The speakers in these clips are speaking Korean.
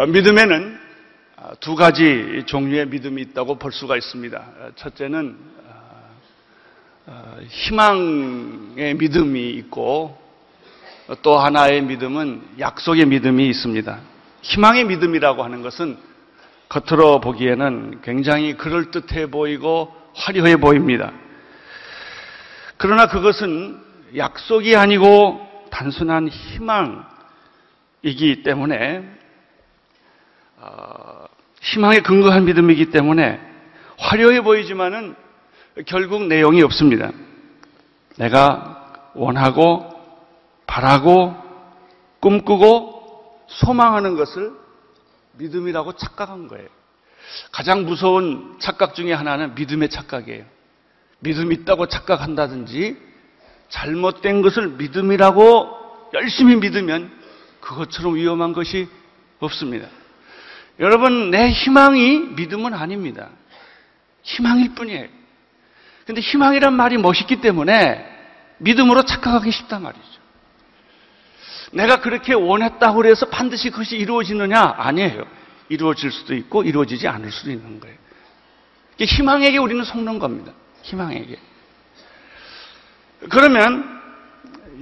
믿음에는 두 가지 종류의 믿음이 있다고 볼 수가 있습니다. 첫째는 희망의 믿음이 있고, 또 하나의 믿음은 약속의 믿음이 있습니다. 희망의 믿음이라고 하는 것은 겉으로 보기에는 굉장히 그럴듯해 보이고 화려해 보입니다. 그러나 그것은 약속이 아니고 단순한 희망이기 때문에, 희망에 근거한 믿음이기 때문에 화려해 보이지만은 결국 내용이 없습니다. 내가 원하고 바라고 꿈꾸고 소망하는 것을 믿음이라고 착각한 거예요. 가장 무서운 착각 중에 하나는 믿음의 착각이에요. 믿음 있다고 착각한다든지 잘못된 것을 믿음이라고 열심히 믿으면 그것처럼 위험한 것이 없습니다. 여러분, 내 희망이 믿음은 아닙니다. 희망일 뿐이에요. 근데 희망이란 말이 멋있기 때문에 믿음으로 착각하기 쉽단 말이죠. 내가 그렇게 원했다고 해서 반드시 그것이 이루어지느냐? 아니에요. 이루어질 수도 있고 이루어지지 않을 수도 있는 거예요. 희망에게 우리는 속는 겁니다. 희망에게. 그러면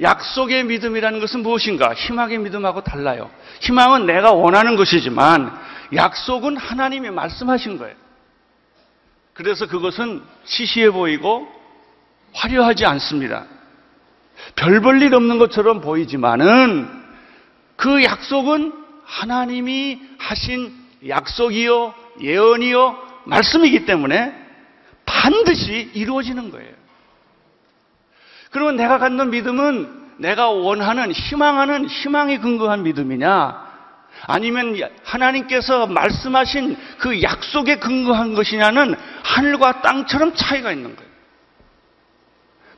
약속의 믿음이라는 것은 무엇인가? 희망의 믿음하고 달라요. 희망은 내가 원하는 것이지만 약속은 하나님이 말씀하신 거예요. 그래서 그것은 시시해 보이고 화려하지 않습니다. 별 볼 일 없는 것처럼 보이지만은 그 약속은 하나님이 하신 약속이요, 예언이요, 말씀이기 때문에 반드시 이루어지는 거예요. 그러면 내가 갖는 믿음은 내가 원하는, 희망하는 희망에 근거한 믿음이냐, 아니면 하나님께서 말씀하신 그 약속에 근거한 것이냐는 하늘과 땅처럼 차이가 있는 거예요.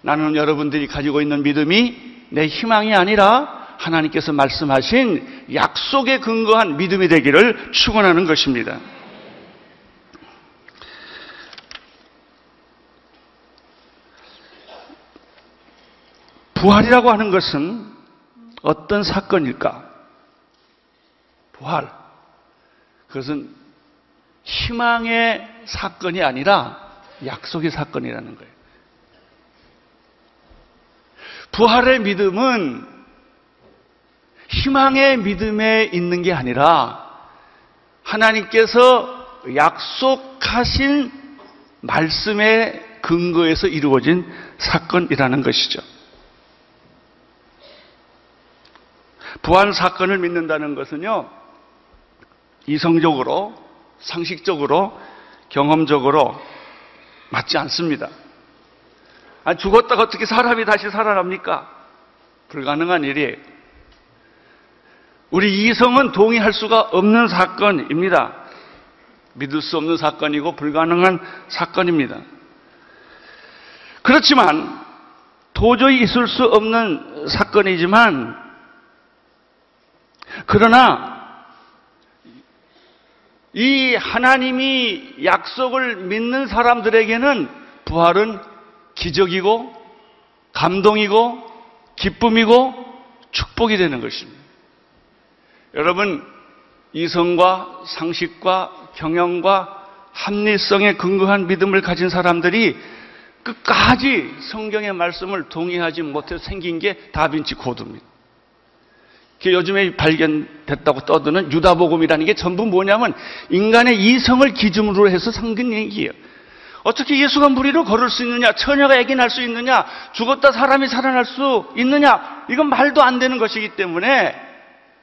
나는 여러분들이 가지고 있는 믿음이 내 희망이 아니라 하나님께서 말씀하신 약속에 근거한 믿음이 되기를 축원하는 것입니다. 부활이라고 하는 것은 어떤 사건일까? 부활. 그것은 희망의 사건이 아니라 약속의 사건이라는 거예요. 부활의 믿음은 희망의 믿음에 있는 게 아니라 하나님께서 약속하신 말씀에 근거해서 이루어진 사건이라는 것이죠. 부활 사건을 믿는다는 것은요, 이성적으로, 상식적으로, 경험적으로 맞지 않습니다. 죽었다가 어떻게 사람이 다시 살아납니까? 불가능한 일이에요. 우리 이성은 동의할 수가 없는 사건입니다. 믿을 수 없는 사건이고 불가능한 사건입니다. 그렇지만 도저히 있을 수 없는 사건이지만, 그러나 이 하나님이 약속을 믿는 사람들에게는 부활은 기적이고 감동이고 기쁨이고 축복이 되는 것입니다. 여러분, 이성과 상식과 경영과 합리성에 근거한 믿음을 가진 사람들이 끝까지 성경의 말씀을 동의하지 못해서 생긴 게 다빈치 코드입니다. 요즘에 발견됐다고 떠드는 유다복음이라는 게 전부 뭐냐면 인간의 이성을 기준으로 해서 생긴 얘기예요. 어떻게 예수가 무리로 걸을 수 있느냐, 처녀가 아기 낳을 수 있느냐, 죽었다 사람이 살아날 수 있느냐, 이건 말도 안 되는 것이기 때문에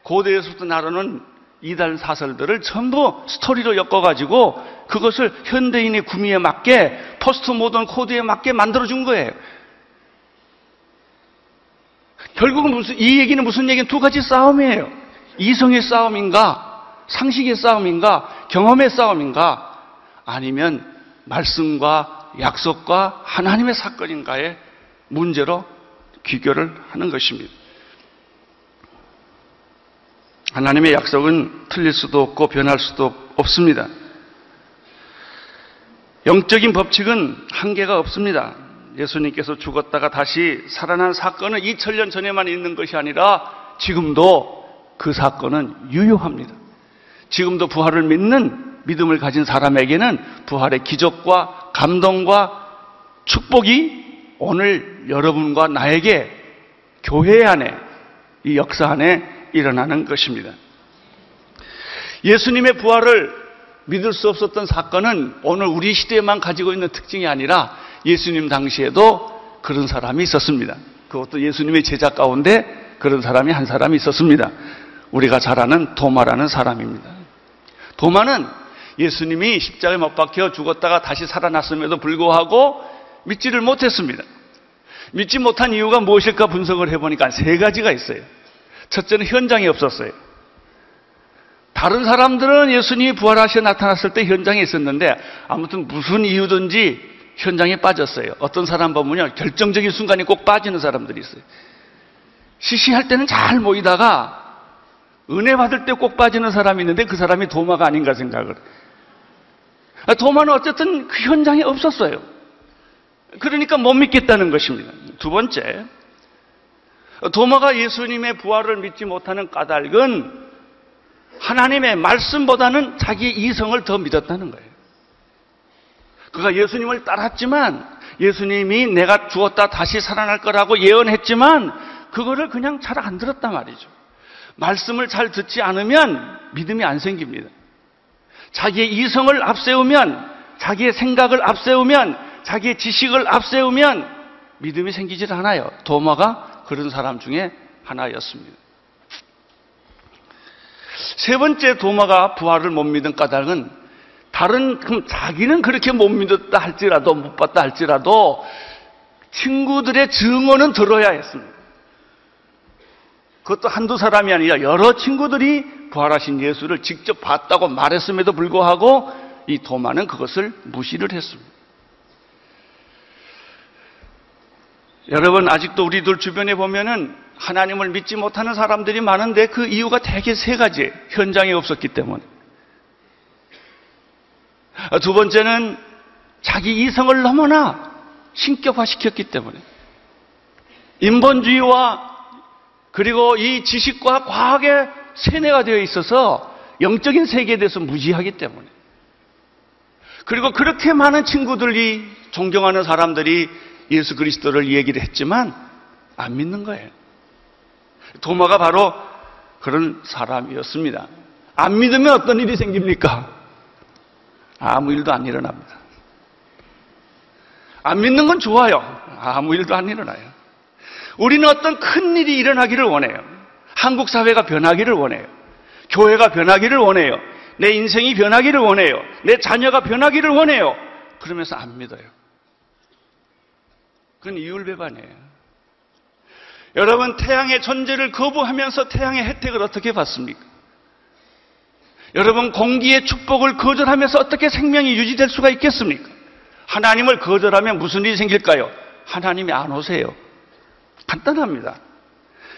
고대에서부터 나르는 이단 사설들을 전부 스토리로 엮어가지고 그것을 현대인의 구미에 맞게, 포스트 모던 코드에 맞게 만들어준 거예요. 결국은 이 얘기는 무슨 얘기는 두 가지 싸움이에요. 이성의 싸움인가, 상식의 싸움인가, 경험의 싸움인가, 아니면 말씀과 약속과 하나님의 사건인가의 문제로 귀결을 하는 것입니다. 하나님의 약속은 틀릴 수도 없고 변할 수도 없습니다. 영적인 법칙은 한계가 없습니다. 예수님께서 죽었다가 다시 살아난 사건은 2000년 전에만 있는 것이 아니라 지금도 그 사건은 유효합니다. 지금도 부활을 믿는 믿음을 가진 사람에게는 부활의 기적과 감동과 축복이 오늘 여러분과 나에게 교회 안에, 이 역사 안에 일어나는 것입니다. 예수님의 부활을 믿을 수 없었던 사건은 오늘 우리 시대에만 가지고 있는 특징이 아니라 예수님 당시에도 그런 사람이 있었습니다. 그것도 예수님의 제자 가운데 그런 사람이 한 사람이 있었습니다. 우리가 잘 아는 도마라는 사람입니다. 도마는 예수님이 십자가에 못 박혀 죽었다가 다시 살아났음에도 불구하고 믿지를 못했습니다. 믿지 못한 이유가 무엇일까 분석을 해보니까 세 가지가 있어요. 첫째는 현장이 없었어요. 다른 사람들은 예수님이 부활하셔 나타났을 때 현장에 있었는데 아무튼 무슨 이유든지 현장에 빠졌어요. 어떤 사람 보면요, 결정적인 순간에 꼭 빠지는 사람들이 있어요. 시시할 때는 잘 모이다가 은혜 받을 때 꼭 빠지는 사람이 있는데 그 사람이 도마가 아닌가 생각을. 도마는 어쨌든 그 현장에 없었어요. 그러니까 못 믿겠다는 것입니다. 두 번째, 도마가 예수님의 부활을 믿지 못하는 까닭은 하나님의 말씀보다는 자기의 이성을 더 믿었다는 거예요. 그가 예수님을 따랐지만, 예수님이 내가 죽었다 다시 살아날 거라고 예언했지만 그거를 그냥 잘 안 들었단 말이죠. 말씀을 잘 듣지 않으면 믿음이 안 생깁니다. 자기의 이성을 앞세우면, 자기의 생각을 앞세우면, 자기의 지식을 앞세우면 믿음이 생기질 않아요. 도마가 그런 사람 중에 하나였습니다. 세 번째, 도마가 부활을 못 믿은 까닭은 그럼 자기는 그렇게 못 믿었다 할지라도, 못 봤다 할지라도 친구들의 증언은 들어야 했습니다. 그것도 한두 사람이 아니라 여러 친구들이 부활하신 예수를 직접 봤다고 말했음에도 불구하고 이 도마는 그것을 무시를 했습니다. 여러분, 아직도 우리들 주변에 보면은 하나님을 믿지 못하는 사람들이 많은데 그 이유가 대개 세 가지예요. 현장에 없었기 때문에. 두 번째는 자기 이성을 너무나 신격화시켰기 때문에. 인본주의와 그리고 이 지식과 과학에 세뇌가 되어 있어서 영적인 세계에 대해서 무지하기 때문에. 그리고 그렇게 많은 친구들이, 존경하는 사람들이 예수 그리스도를 얘기를 했지만 안 믿는 거예요. 도마가 바로 그런 사람이었습니다. 안 믿으면 어떤 일이 생깁니까? 아무 일도 안 일어납니다. 안 믿는 건 좋아요. 아무 일도 안 일어나요. 우리는 어떤 큰 일이 일어나기를 원해요. 한국 사회가 변하기를 원해요. 교회가 변하기를 원해요. 내 인생이 변하기를 원해요. 내 자녀가 변하기를 원해요. 그러면서 안 믿어요. 그건 이율배반이에요. 여러분, 태양의 존재를 거부하면서 태양의 혜택을 어떻게 받습니까? 여러분, 공기의 축복을 거절하면서 어떻게 생명이 유지될 수가 있겠습니까? 하나님을 거절하면 무슨 일이 생길까요? 하나님이 안 오세요. 간단합니다.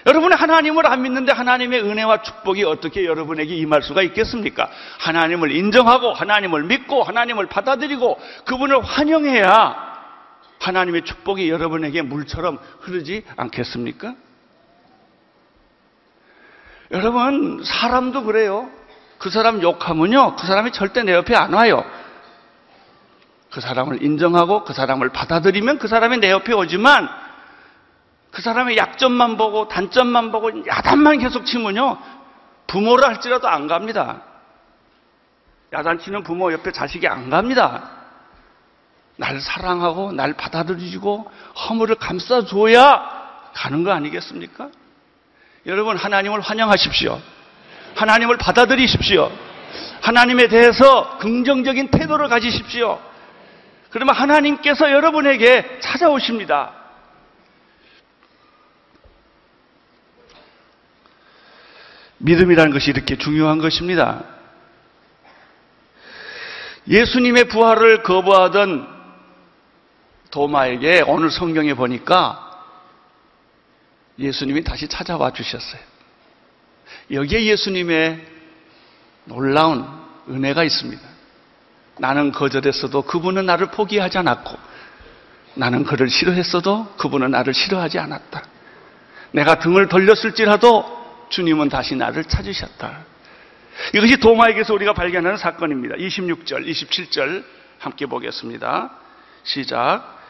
여러분이 하나님을 안 믿는데 하나님의 은혜와 축복이 어떻게 여러분에게 임할 수가 있겠습니까? 하나님을 인정하고 하나님을 믿고 하나님을 받아들이고 그분을 환영해야 하나님의 축복이 여러분에게 물처럼 흐르지 않겠습니까? 여러분, 사람도 그래요. 그 사람 욕하면요, 그 사람이 절대 내 옆에 안 와요. 그 사람을 인정하고 그 사람을 받아들이면 그 사람이 내 옆에 오지만 그 사람의 약점만 보고 단점만 보고 야단만 계속 치면요, 부모를 할지라도 안 갑니다. 야단치는 부모 옆에 자식이 안 갑니다. 날 사랑하고 날 받아들이고 허물을 감싸줘야 가는 거 아니겠습니까? 여러분, 하나님을 환영하십시오. 하나님을 받아들이십시오. 하나님에 대해서 긍정적인 태도를 가지십시오. 그러면 하나님께서 여러분에게 찾아오십니다. 믿음이라는 것이 이렇게 중요한 것입니다. 예수님의 부활을 거부하던 도마에게 오늘 성경에 보니까 예수님이 다시 찾아와 주셨어요. 여기에 예수님의 놀라운 은혜가 있습니다. 나는 거절했어도 그분은 나를 포기하지 않았고, 나는 그를 싫어했어도 그분은 나를 싫어하지 않았다. 내가 등을 돌렸을지라도 주님은 다시 나를 찾으셨다. 이것이 도마에게서 우리가 발견하는 사건입니다. 26절, 27절 함께 보겠습니다. 시작.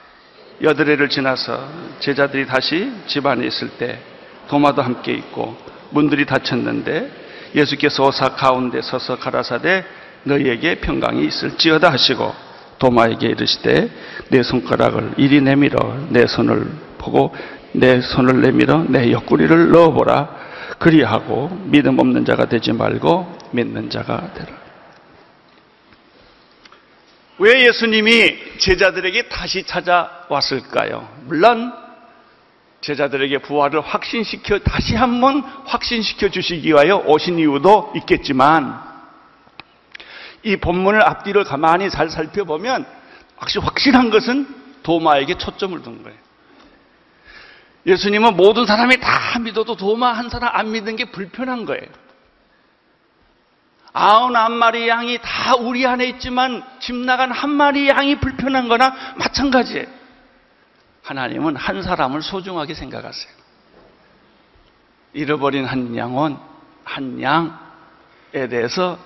여드레를 지나서 제자들이 다시 집 안에 있을 때 도마도 함께 있고 문들이 닫혔는데 예수께서 오사 가운데 서서 가라사대 너희에게 평강이 있을지어다 하시고 도마에게 이르시되 내 손가락을 이리 내밀어 내 손을 보고 내 손을 내밀어 내 옆구리를 넣어보라. 그리하고 믿음 없는 자가 되지 말고 믿는 자가 되라. 왜 예수님이 제자들에게 다시 찾아왔을까요? 물론 제자들에게 부활을 다시 한번 확신시켜 주시기 위하여 오신 이유도 있겠지만 이 본문을 앞뒤를 가만히 잘 살펴보면 확실한 것은 도마에게 초점을 둔 거예요. 예수님은 모든 사람이 다 믿어도 도마 한 사람 안 믿는 게 불편한 거예요. 99마리 양이 다 우리 안에 있지만 집 나간 한 마리 양이 불편한 거나 마찬가지예요. 하나님은 한 사람을 소중하게 생각하세요. 잃어버린 한 양에 대해서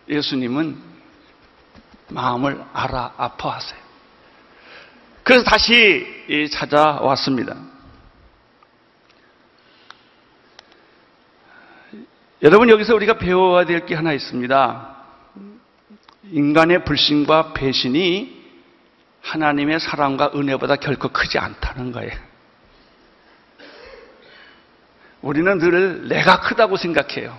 예수님은 마음을 아파하세요. 그래서 다시 찾아왔습니다. 여러분, 여기서 우리가 배워야 될 게 하나 있습니다. 인간의 불신과 배신이 하나님의 사랑과 은혜보다 결코 크지 않다는 거예요. 우리는 늘 내가 크다고 생각해요.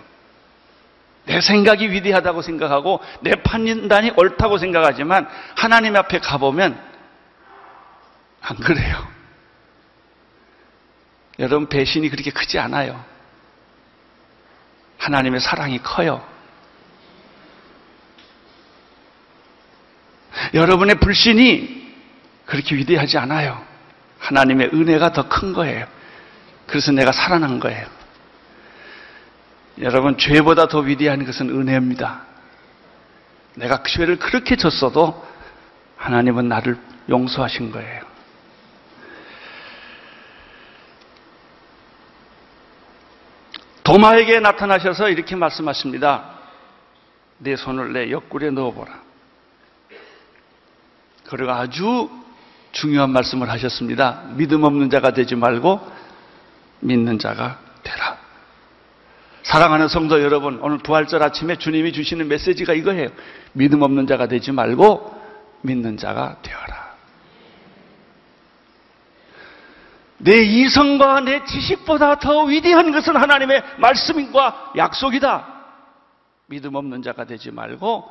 내 생각이 위대하다고 생각하고 내 판단이 옳다고 생각하지만 하나님 앞에 가보면 안 그래요. 여러분, 배신이 그렇게 크지 않아요. 하나님의 사랑이 커요. 여러분의 불신이 그렇게 위대하지 않아요. 하나님의 은혜가 더 큰 거예요. 그래서 내가 살아난 거예요. 여러분, 죄보다 더 위대한 것은 은혜입니다. 내가 죄를 그렇게 졌어도 하나님은 나를 용서하신 거예요. 도마에게 나타나셔서 이렇게 말씀하십니다. 내 손을 내 옆구리에 넣어보라. 그리고 아주 중요한 말씀을 하셨습니다. 믿음 없는 자가 되지 말고 믿는 자가 되라. 사랑하는 성도 여러분, 오늘 부활절 아침에 주님이 주시는 메시지가 이거예요. 믿음 없는 자가 되지 말고 믿는 자가 되어라. 내 이성과 내 지식보다 더 위대한 것은 하나님의 말씀과 약속이다. 믿음 없는 자가 되지 말고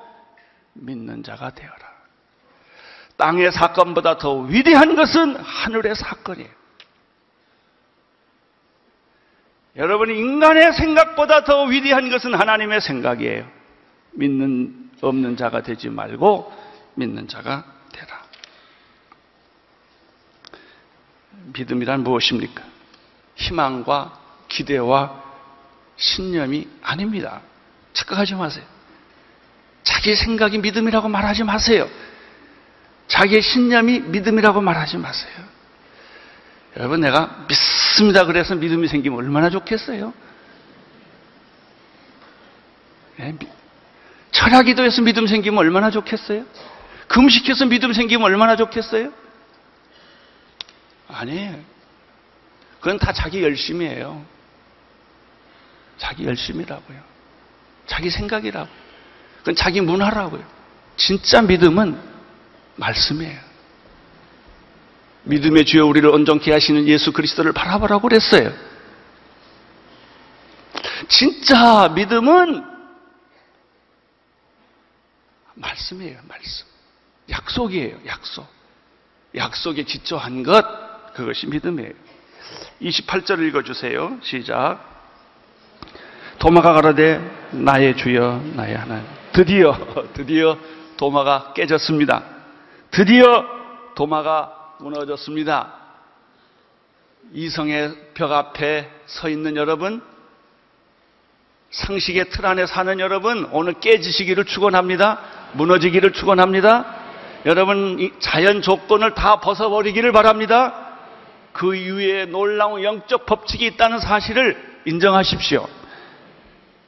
믿는 자가 되어라. 땅의 사건보다 더 위대한 것은 하늘의 사건이에요. 여러분이 인간의 생각보다 더 위대한 것은 하나님의 생각이에요. 믿는 없는 자가 되지 말고 믿는 자가 되라. 믿음이란 무엇입니까? 희망과 기대와 신념이 아닙니다. 착각하지 마세요. 자기 생각이 믿음이라고 말하지 마세요. 자기의 신념이 믿음이라고 말하지 마세요. 여러분, 내가 믿습니다 그래서 믿음이 생기면 얼마나 좋겠어요? 네, 철야기도해서 믿음 생기면 얼마나 좋겠어요? 금식해서 믿음 생기면 얼마나 좋겠어요? 아니에요. 그건 다 자기 열심이에요. 자기 열심이라고요. 자기 생각이라고. 그건 자기 문화라고요. 진짜 믿음은 말씀이에요. 믿음의 주여 우리를 온전케 하시는 예수 그리스도를 바라보라고 그랬어요. 진짜 믿음은 말씀이에요. 말씀. 약속이에요. 약속. 약속에 기초한 것, 그것이 믿음이에요. 28절을 읽어주세요. 시작. 도마가 가라되 나의 주여 나의 하나님. 드디어 도마가 깨졌습니다. 드디어 도마가 무너졌습니다. 이성의 벽 앞에 서 있는 여러분, 상식의 틀 안에 사는 여러분, 오늘 깨지시기를 축원합니다. 무너지기를 축원합니다. 여러분, 이 자연 조건을 다 벗어버리기를 바랍니다. 그 이후에 놀라운 영적 법칙이 있다는 사실을 인정하십시오.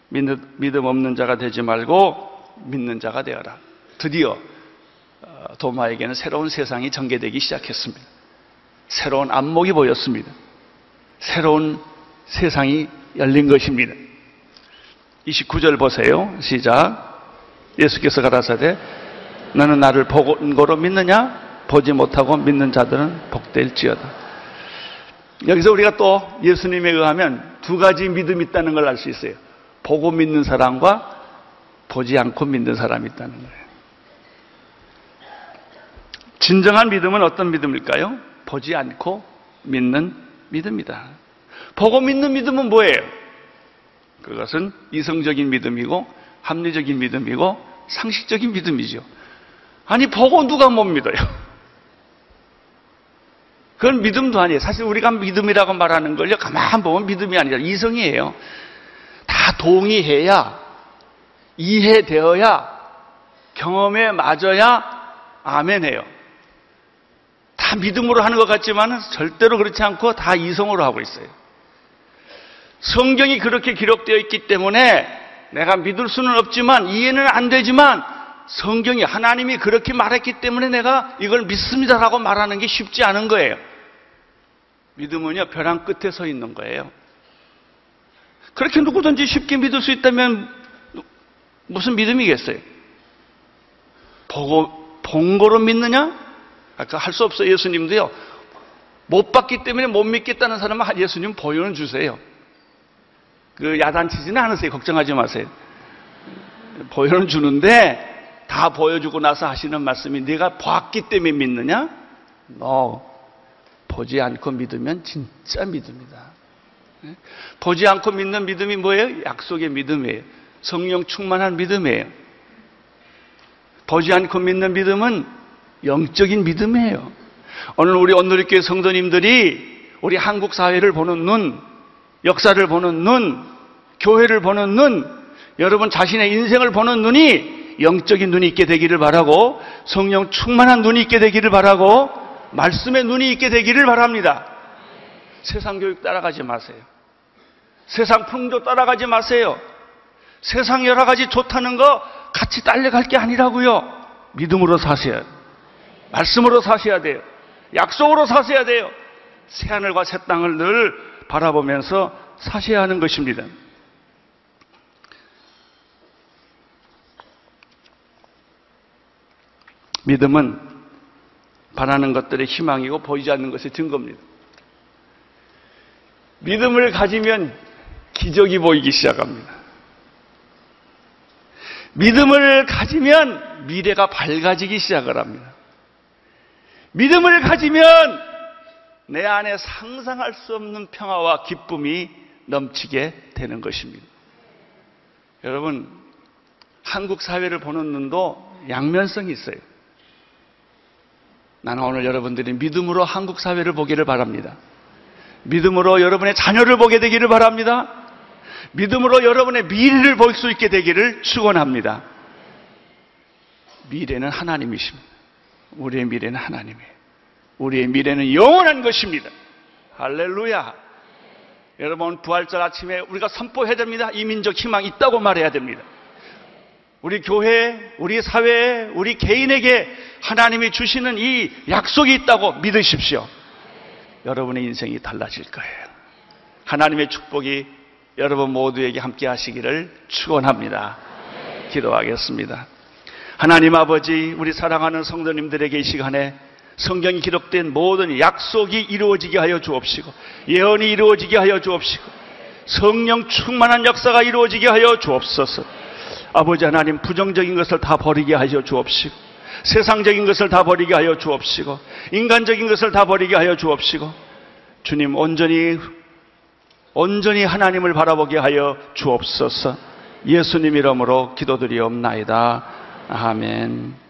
믿음 없는 자가 되지 말고 믿는 자가 되어라. 드디어 도마에게는 새로운 세상이 전개되기 시작했습니다. 새로운 안목이 보였습니다. 새로운 세상이 열린 것입니다. 29절 보세요. 시작. 예수께서 가라사대 너는 나를 본 거로 믿느냐? 보지 못하고 믿는 자들은 복될지어다. 여기서 우리가 또 예수님에 의하면 두 가지 믿음이 있다는 걸 알 수 있어요. 보고 믿는 사람과 보지 않고 믿는 사람이 있다는 거예요. 진정한 믿음은 어떤 믿음일까요? 보지 않고 믿는 믿음이다. 보고 믿는 믿음은 뭐예요? 그것은 이성적인 믿음이고 합리적인 믿음이고 상식적인 믿음이죠. 아니 보고 누가 못 믿어요? 그건 믿음도 아니에요. 사실 우리가 믿음이라고 말하는 걸요, 가만 보면 믿음이 아니라 이성이에요. 다 동의해야, 이해되어야, 경험에 맞아야 아멘해요. 다 믿음으로 하는 것 같지만 절대로 그렇지 않고 다 이성으로 하고 있어요. 성경이 그렇게 기록되어 있기 때문에 내가 믿을 수는 없지만, 이해는 안 되지만, 성경이, 하나님이 그렇게 말했기 때문에 내가 이걸 믿습니다라고 말하는 게 쉽지 않은 거예요. 믿음은요, 벼랑 끝에 서 있는 거예요. 그렇게 누구든지 쉽게 믿을 수 있다면 무슨 믿음이겠어요? 본 거로 믿느냐? 아까 할 수 없어요. 예수님도요, 못 봤기 때문에 못 믿겠다는 사람은 예수님 보여는 주세요. 그 야단치지는 않으세요. 걱정하지 마세요. 보여는 주는데 다 보여주고 나서 하시는 말씀이 네가 봤기 때문에 믿느냐? 보지 않고 믿으면 진짜 믿음이다. 보지 않고 믿는 믿음이 뭐예요? 약속의 믿음이에요. 성령 충만한 믿음이에요. 보지 않고 믿는 믿음은 영적인 믿음이에요. 오늘 우리 온누리교회 성도님들이 우리 한국 사회를 보는 눈, 역사를 보는 눈, 교회를 보는 눈, 여러분 자신의 인생을 보는 눈이 영적인 눈이 있게 되기를 바라고, 성령 충만한 눈이 있게 되기를 바라고, 말씀의 눈이 있게 되기를 바랍니다. 세상 교육 따라가지 마세요. 세상 풍조 따라가지 마세요. 세상 여러 가지 좋다는 거 같이 딸려갈 게 아니라고요. 믿음으로 사셔야 돼요. 말씀으로 사셔야 돼요. 약속으로 사셔야 돼요. 새하늘과 새 땅을 늘 바라보면서 사셔야 하는 것입니다. 믿음은 바라는 것들의 희망이고 보이지 않는 것의 증거입니다. 믿음을 가지면 기적이 보이기 시작합니다. 믿음을 가지면 미래가 밝아지기 시작을 합니다. 믿음을 가지면 내 안에 상상할 수 없는 평화와 기쁨이 넘치게 되는 것입니다. 여러분, 한국 사회를 보는 눈도 양면성이 있어요. 나는 오늘 여러분들이 믿음으로 한국 사회를 보기를 바랍니다. 믿음으로 여러분의 자녀를 보게 되기를 바랍니다. 믿음으로 여러분의 미래를 볼 수 있게 되기를 축원합니다. 미래는 하나님이십니다. 우리의 미래는 하나님이에요. 우리의 미래는 영원한 것입니다. 할렐루야. 여러분, 부활절 아침에 우리가 선포해야 됩니다. 이민족 희망이 있다고 말해야 됩니다. 우리 교회, 우리 사회, 우리 개인에게 하나님이 주시는 이 약속이 있다고 믿으십시오. 여러분의 인생이 달라질 거예요. 하나님의 축복이 여러분 모두에게 함께 하시기를 축원합니다. 기도하겠습니다. 하나님 아버지, 우리 사랑하는 성도님들에게 이 시간에 성경이 기록된 모든 약속이 이루어지게 하여 주옵시고, 예언이 이루어지게 하여 주옵시고, 성령 충만한 역사가 이루어지게 하여 주옵소서. 아버지 하나님, 부정적인 것을 다 버리게 하여 주옵시고, 세상적인 것을 다 버리게 하여 주옵시고, 인간적인 것을 다 버리게 하여 주옵시고, 주님 온전히 하나님을 바라보게 하여 주옵소서. 예수님 이름으로 기도드리옵나이다. 아멘.